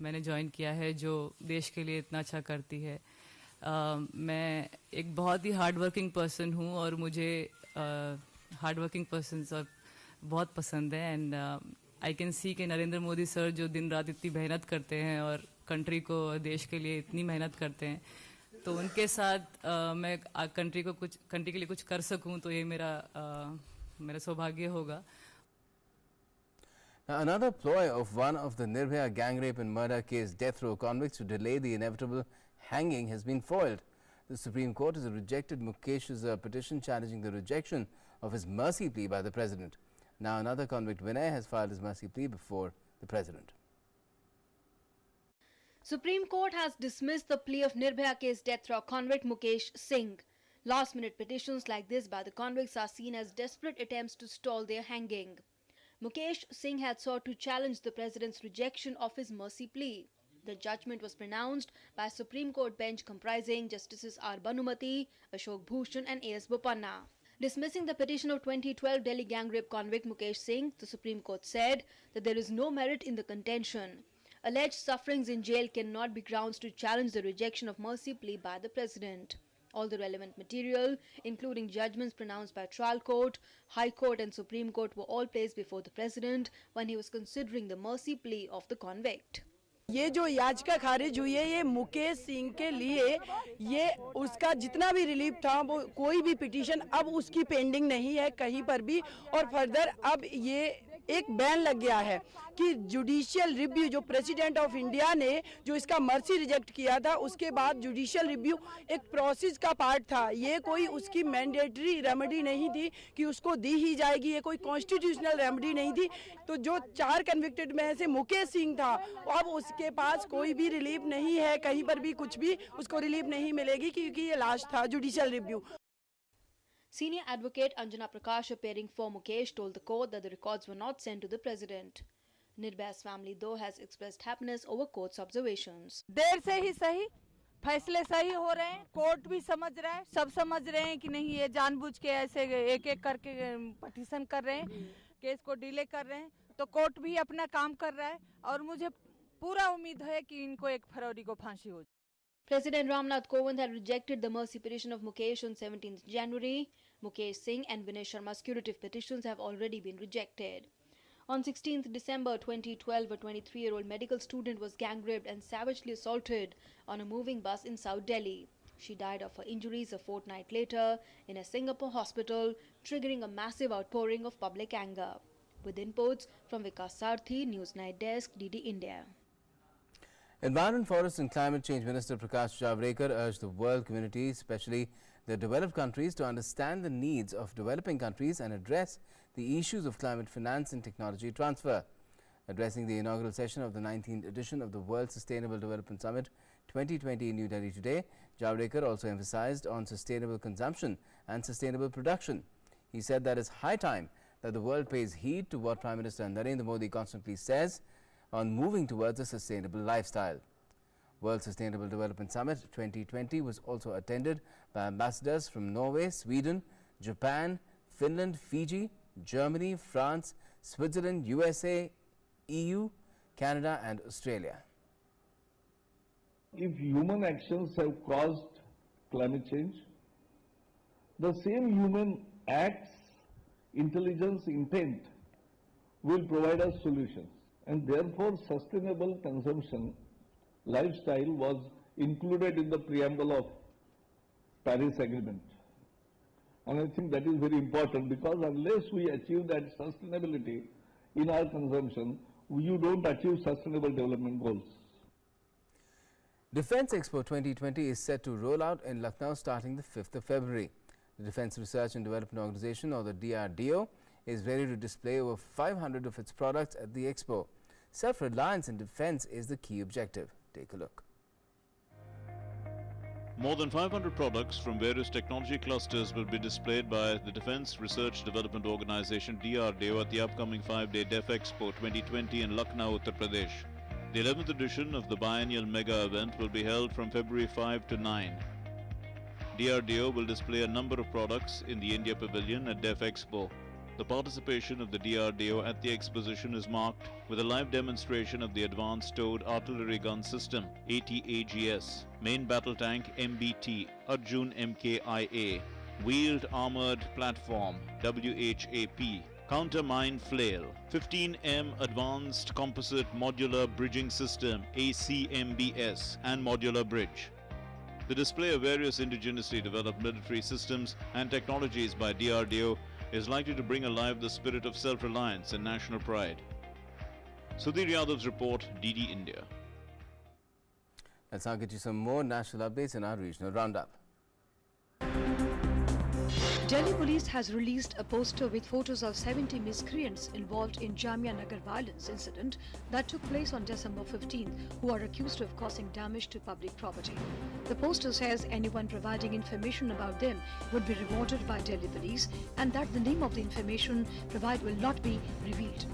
मैंने ज्वाइन किया है जो देश के लिए इतना अच्छा करती है। मैं एक बहुत ही हार्ड वर्किंग पर्सन हूँ और मुझे हार्ड वर्किंग पर्सन और बहुत पसंद है। एंड आई कैन सी कि नरेंद्र मोदी सर जो दिन रात इतनी मेहनत करते हैं और कंट्री को, देश के लिए इतनी मेहनत करते हैं, तो उनके साथ मैं कंट्री के लिए कुछ कर सकूं तो ये मेरा सौभाग्य होगा। Now, another ploy of one of the Nirbhaya gang rape and murder case death row convicts to delay the inevitable hanging has been foiled. The Supreme Court has rejected Mukesh's petition challenging the rejection of his mercy plea by the President. Now, another convict, Vinay, has filed his mercy plea before the President. Supreme Court has dismissed the plea of Nirbhaya case death row convict Mukesh Singh. Last-minute petitions like this by the convicts are seen as desperate attempts to stall their hanging. Mukesh Singh had sought to challenge the President's rejection of his mercy plea. The judgment was pronounced by a Supreme Court bench comprising Justices R. Banumati, Ashok Bhushan and A.S. Bopanna. Dismissing the petition of 2012 Delhi gang rape convict Mukesh Singh, the Supreme Court said that there is no merit in the contention. Alleged sufferings in jail cannot be grounds to challenge the rejection of mercy plea by the President. All the relevant material, including judgments pronounced by trial court, High Court and Supreme Court, were all placed before the President when he was considering the mercy plea of the convict. ये जो याचिका खारिज हुई है, ये मुकेश सिंह के लिए, ये उसका जितना भी रिलीफ था, वो कोई भी पिटीशन अब उसकी पेंडिंग नहीं है कहीं पर भी। और फर्दर अब ये एक बैन लग गया है कि जुडिशियल रिव्यू, जो प्रेसिडेंट ऑफ इंडिया ने जो इसका मर्सी रिजेक्ट किया था, उसके बाद जुडिशियल रिव्यू एक प्रोसेस का पार्ट था। ये कोई उसकी मैंडेटरी रेमेडी नहीं थी कि उसको दी ही जाएगी, ये कोई कॉन्स्टिट्यूशनल रेमेडी नहीं थी। तो जो 4 कन्विक्टेड में से मुकेश सिंह था, अब उसके पास कोई भी रिलीफ नहीं है, कहीं पर भी कुछ भी उसको रिलीफ नहीं मिलेगी क्योंकि ये लास्ट था judicial review. Senior advocate Anjana Prakash, appearing for Mukesh, told the court that the records were not sent to the President. Nirbhaya's family, though, has expressed happiness over court's observations. देर से ही सही फैसले सही हो रहे हैं, court भी समझ रहा है, सब समझ रहे हैं कि नहीं ये जानबूझ के ऐसे एक-एक करके पिटीशन कर रहे हैं, केस को डिले कर रहे हैं। तो कोर्ट भी अपना काम कर रहा है और मुझे पूरा उम्मीद है कि इनको 1 फरवरी को फांसी हो। President Ramnath Kovind had rejected the mercy petition of Mukesh on 17th January. Mukesh Singh and Vinay Sharma's curative petitions have already been rejected. On 16th December 2012, a 23-year-old medical student was gang-raped and savagely assaulted on a moving bus in South Delhi. She died of her injuries a fortnight later in a Singapore hospital, triggering a massive outpouring of public anger. With inputs from Vikas Sarthi, Newsnight Desk, DD India. Environment, Forest and Climate Change Minister Prakash Javadekar urged the world community, especially the developed countries, to understand the needs of developing countries and address the issues of climate finance and technology transfer. Addressing the inaugural session of the 19th edition of the World Sustainable Development Summit 2020 in New Delhi today, Javadekar also emphasized on sustainable consumption and sustainable production. He said that it's high time that the world pays heed to what Prime Minister Narendra Modi constantly says on moving towards a sustainable lifestyle. World Sustainable Development Summit 2020 was also attended by ambassadors from Norway, Sweden, Japan, Finland, Fiji, Germany, France, Switzerland, USA, EU, Canada and Australia. If human actions have caused climate change, the same human acts, intelligence, intent will provide us solutions. And therefore, sustainable consumption lifestyle was included in the preamble of Paris Agreement. And I think that is very important, because unless we achieve that sustainability in our consumption, you don't achieve sustainable development goals. Defence Expo 2020 is set to roll out in Lucknow starting the 5th of February. The Defence Research and Development Organization, or the DRDO, is ready to display over 500 of its products at the expo. Self-reliance in defence is the key objective. Take a look. More than 500 products from various technology clusters will be displayed by the Defence Research Development Organization DRDO at the upcoming 5-day DEF Expo 2020 in Lucknow, Uttar Pradesh. The 11th edition of the biennial mega event will be held from February 5 to 9. DRDO will display a number of products in the India Pavilion at DEF Expo. The participation of the DRDO at the exposition is marked with a live demonstration of the Advanced Towed Artillery Gun System ATAGS, Main Battle Tank MBT, Arjun MKIA, Wheeled Armored Platform WHAP, Counter Mine Flail, 15M Advanced Composite Modular Bridging System ACMBS and Modular Bridge. The display of various indigenously developed military systems and technologies by DRDO is likely to bring alive the spirit of self-reliance and national pride. Sudhir Yadav's report, DD India. Let's now get you some more national updates in our regional roundup. Delhi police has released a poster with photos of 70 miscreants involved in Jamia Nagar violence incident that took place on December 15th, who are accused of causing damage to public property. The poster says anyone providing information about them would be rewarded by Delhi police, and that the name of the information provided will not be revealed.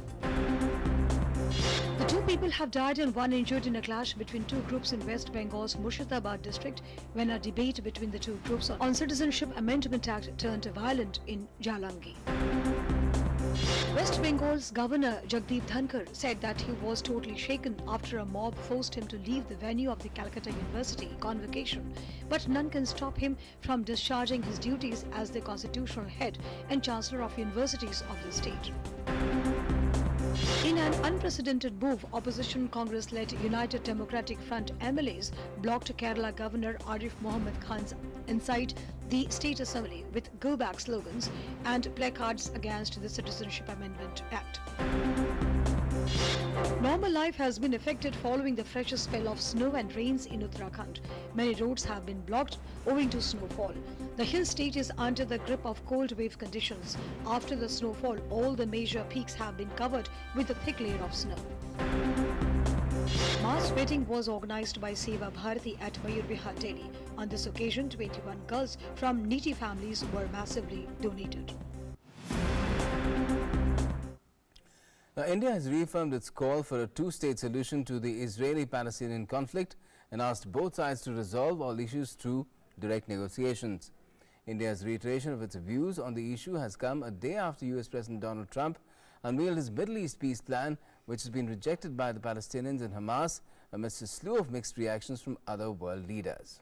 The 2 people have died and 1 injured in a clash between 2 groups in West Bengal's Murshidabad district when a debate between the 2 groups on Citizenship Amendment Act turned violent in Jalangi. West Bengal's Governor Jagdeep Dhankar said that he was totally shaken after a mob forced him to leave the venue of the Calcutta University convocation, but none can stop him from discharging his duties as the constitutional head and Chancellor of Universities of the state. In an unprecedented move, opposition Congress-led United Democratic Front MLAs blocked Kerala Governor Arif Mohammed Khan's inside the State Assembly with "Go Back" slogans and placards against the Citizenship Amendment Act. Normal life has been affected following the fresh spell of snow and rains in Uttarakhand. Many roads have been blocked owing to snowfall. The hill state is under the grip of cold wave conditions. After the snowfall, all the major peaks have been covered with a thick layer of snow. Mass wedding was organized by Prasar Bharati at Mayur Vihar, Delhi. On this occasion, 21 girls from needy families were massively donated. Now, India has reaffirmed its call for a 2-state solution to the Israeli-Palestinian conflict and asked both sides to resolve all issues through direct negotiations. India's reiteration of its views on the issue has come a day after US President Donald Trump unveiled his Middle East peace plan, which has been rejected by the Palestinians and Hamas amidst a slew of mixed reactions from other world leaders.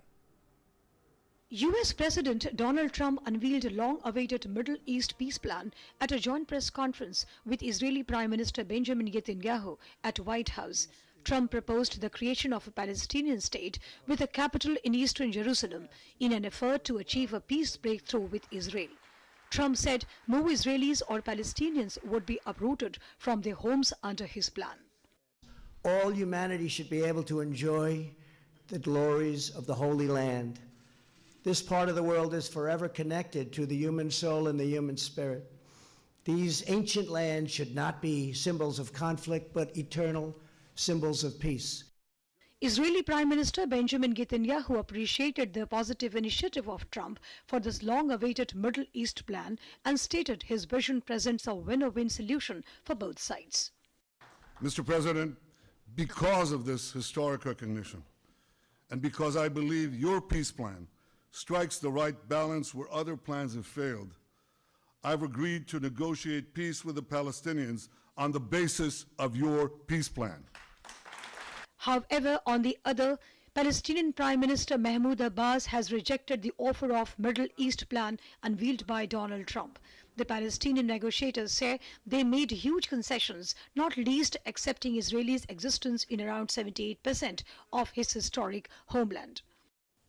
US President Donald Trump unveiled a long-awaited Middle East peace plan at a joint press conference with Israeli Prime Minister Benjamin Netanyahu at White House. Trump proposed the creation of a Palestinian state with a capital in eastern Jerusalem in an effort to achieve a peace breakthrough with Israel. Trump said no Israelis or Palestinians would be uprooted from their homes under his plan. All humanity should be able to enjoy the glories of the Holy Land. This part of the world is forever connected to the human soul and the human spirit. These ancient lands should not be symbols of conflict, but eternal symbols of peace. Israeli Prime Minister Benjamin Netanyahu appreciated the positive initiative of Trump for this long-awaited Middle East plan and stated his vision presents a win-win solution for both sides. Mr. President, because of this historic recognition, and because I believe your peace plan strikes the right balance where other plans have failed, I've agreed to negotiate peace with the Palestinians on the basis of your peace plan. However, on the other, Palestinian Prime Minister Mahmoud Abbas has rejected the offer of Middle East plan unveiled by Donald Trump. The Palestinian negotiators say they made huge concessions, not least accepting Israelis' existence in around 78% of his historic homeland.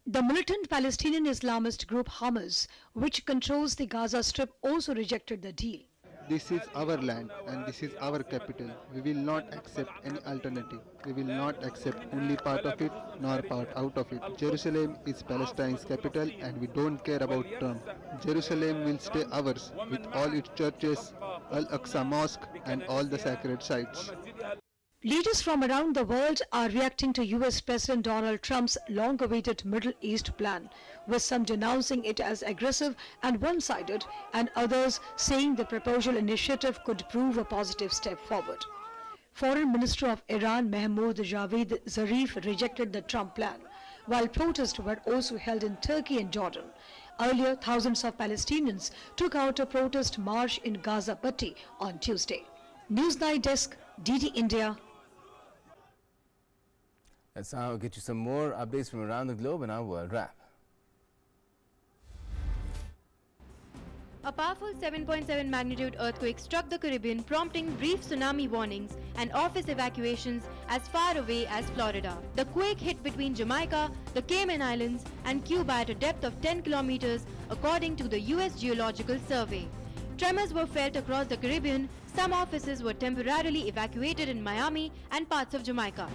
The militant Palestinian Islamist group Hamas, which controls the Gaza Strip, also rejected the deal. This is our land and this is our capital. We will not accept any alternative. We will not accept only part of it nor part out of it. Jerusalem is Palestine's capital and we don't care about Trump. Jerusalem will stay ours with all its churches, Al-Aqsa Mosque and all the sacred sites. Leaders from around the world are reacting to US President Donald Trump's long-awaited Middle East plan, with some denouncing it as aggressive and one-sided, and others saying the proposal initiative could prove a positive step forward. Foreign Minister of Iran Mahmoud Javad Zarif rejected the Trump plan, while protests were also held in Turkey and Jordan. Earlier, thousands of Palestinians took out a protest march in Gaza Patti on Tuesday. Newsnight Desk, DD India. Let's now get you some more updates from around the globe in our World Wrap. A powerful 7.7 magnitude earthquake struck the Caribbean, prompting brief tsunami warnings and office evacuations as far away as Florida. The quake hit between Jamaica, the Cayman Islands and Cuba at a depth of 10 kilometers, according to the US Geological Survey. Tremors were felt across the Caribbean. Some offices were temporarily evacuated in Miami and parts of Jamaica.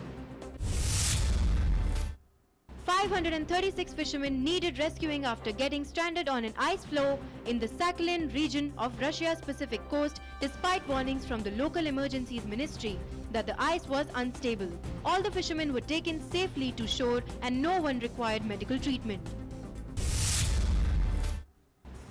536 fishermen needed rescuing after getting stranded on an ice floe in the Sakhalin region of Russia's Pacific coast, despite warnings from the local emergencies ministry that the ice was unstable. All the fishermen were taken safely to shore and no one required medical treatment.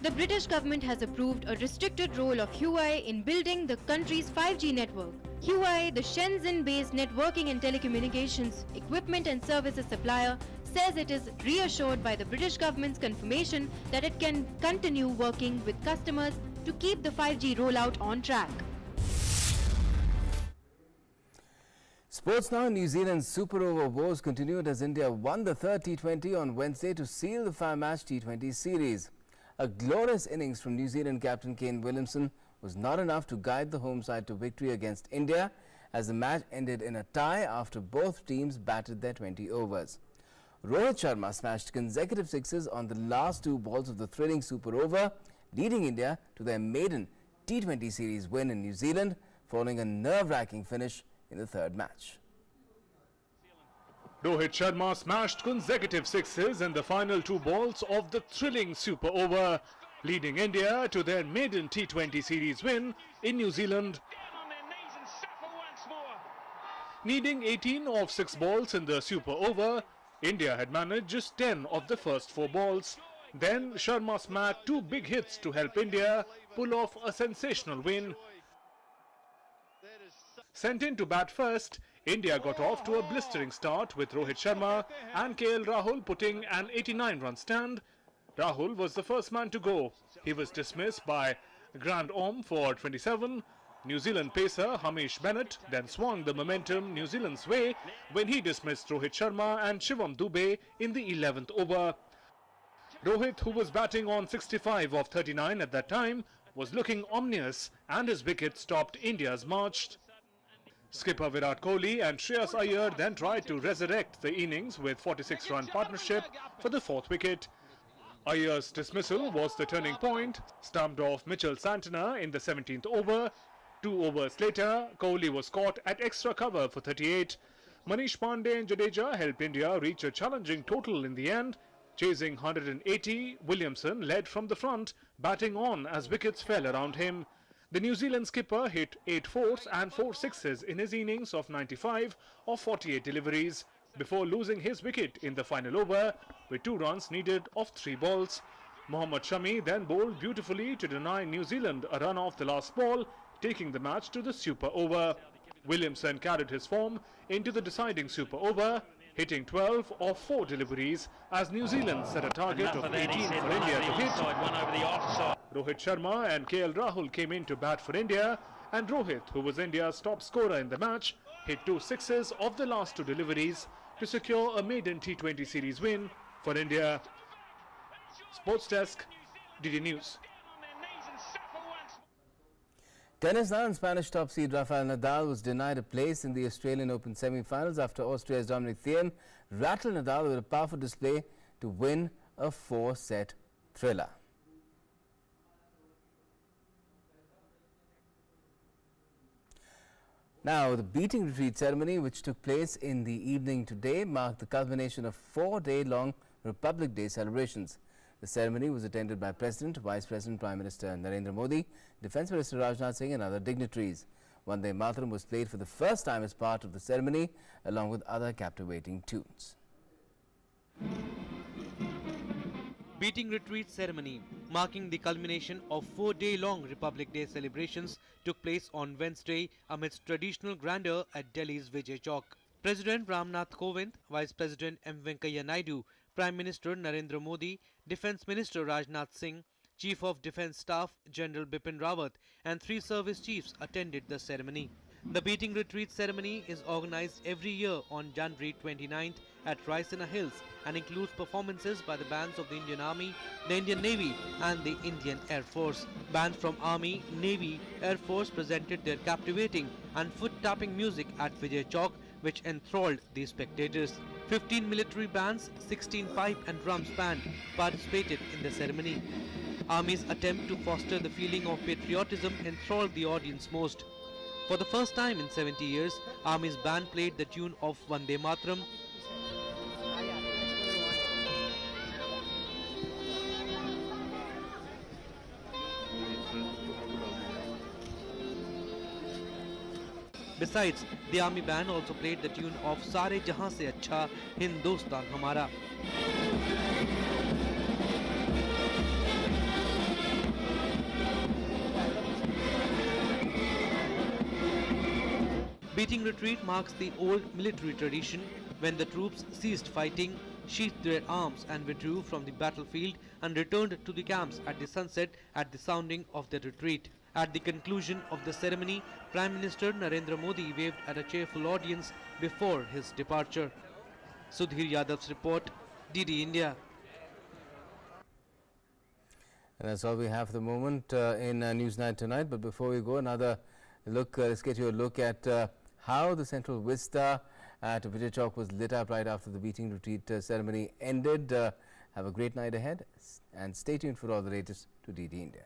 The British government has approved a restricted role of Huawei in building the country's 5G network. Huawei, the Shenzhen-based networking and telecommunications equipment and services supplier, says it is reassured by the British government's confirmation that it can continue working with customers to keep the 5G rollout on track. Sports now. New Zealand's Super Over woes continued as India won the third T20 on Wednesday to seal the 5-match T20 series. A glorious innings from New Zealand captain Kane Williamson was not enough to guide the home side to victory against India, as the match ended in a tie after both teams batted their 20 overs. Rohit Sharma smashed consecutive sixes on the last two balls of the thrilling Super Over, leading India to their maiden T20 series win in New Zealand, following a nerve-wracking finish in the third match. Rohit Sharma smashed consecutive sixes in the final two balls of the thrilling Super Over, leading India to their maiden T20 series win in New Zealand. Needing 18 of 6 balls in the Super Over, India had managed just 10 of the first 4 balls. Then Sharma smacked 2 big hits to help India pull off a sensational win. Sent in to bat first, India got off to a blistering start with Rohit Sharma and KL Rahul putting an 89-run stand. Rahul was the first man to go. He was dismissed by Grand Om for 27. New Zealand pacer Hamish Bennett then swung the momentum New Zealand's way when he dismissed Rohit Sharma and Shivam Dube in the 11th over. Rohit, who was batting on 65 of 39 at that time, was looking ominous and his wicket stopped India's march. Skipper Virat Kohli and Shreyas Iyer then tried to resurrect the innings with 46-run partnership for the 4th wicket. Iyer's dismissal was the turning point, stumped off Mitchell Santner in the 17th over. 2 overs later, Kohli was caught at extra cover for 38. Manish Pandey and Jadeja helped India reach a challenging total in the end. Chasing 180, Williamson led from the front, batting on as wickets fell around him. The New Zealand skipper hit 8 fours and 4 sixes in his innings of 95 of 48 deliveries before losing his wicket in the final over with 2 runs needed of 3 balls. Mohammad Shami then bowled beautifully to deny New Zealand a run off the last ball, taking the match to the super over. Williamson carried his form into the deciding super over, hitting 12 of 4 deliveries as New Zealand set a target of 18 for India to hit. Rohit Sharma and KL Rahul came in to bat for India, and Rohit, who was India's top scorer in the match, hit 2 sixes of the last 2 deliveries to secure a maiden T20 series win for India. Sports Desk, DD News. Tennis now, and Spanish top seed Rafael Nadal was denied a place in the Australian Open semi-finals after Austria's Dominic Thiem rattled Nadal with a powerful display to win a 4-set thriller. Now, the beating retreat ceremony, which took place in the evening today, marked the culmination of 4-day-long Republic Day celebrations. The ceremony was attended by President, Vice President, Prime Minister Narendra Modi, Defence Minister Rajnath Singh and other dignitaries. Vande Mataram was played for the first time as part of the ceremony, along with other captivating tunes. Beating retreat ceremony, marking the culmination of 4-day-long Republic Day celebrations, took place on Wednesday amidst traditional grandeur at Delhi's Vijay Chowk. President Ramnath Kovind, Vice President M. Venkaiah Naidu, Prime Minister Narendra Modi, Defence Minister Rajnath Singh, Chief of Defence Staff General Bipin Rawat and 3 service chiefs attended the ceremony. The beating retreat ceremony is organised every year on January 29th at Raisina Hills and includes performances by the bands of the Indian Army, the Indian Navy and the Indian Air Force. Bands from Army, Navy, Air Force presented their captivating and foot-tapping music at Vijay Chowk, which enthralled the spectators. 15 military bands, 16 pipe and drums band participated in the ceremony. Army's attempt to foster the feeling of patriotism enthralled the audience most. For the first time in 70 years, Army's band played the tune of Vande Mataram. Besides, the Army band also played the tune of Sare Jahan Se Achha Hindustan Hamara. Beating retreat marks the old military tradition when the troops ceased fighting, sheathed their arms and withdrew from the battlefield and returned to the camps at the sunset at the sounding of the retreat. At the conclusion of the ceremony, Prime Minister Narendra Modi waved at a cheerful audience before his departure. Sudhir Yadav's report, DD India. And that's all we have for the moment in Newsnight tonight. But before we go, another look, let's get you a look at how the central vista at Vijay Chowk was lit up right after the beating retreat ceremony ended. Have a great night ahead and stay tuned for all the latest to DD India.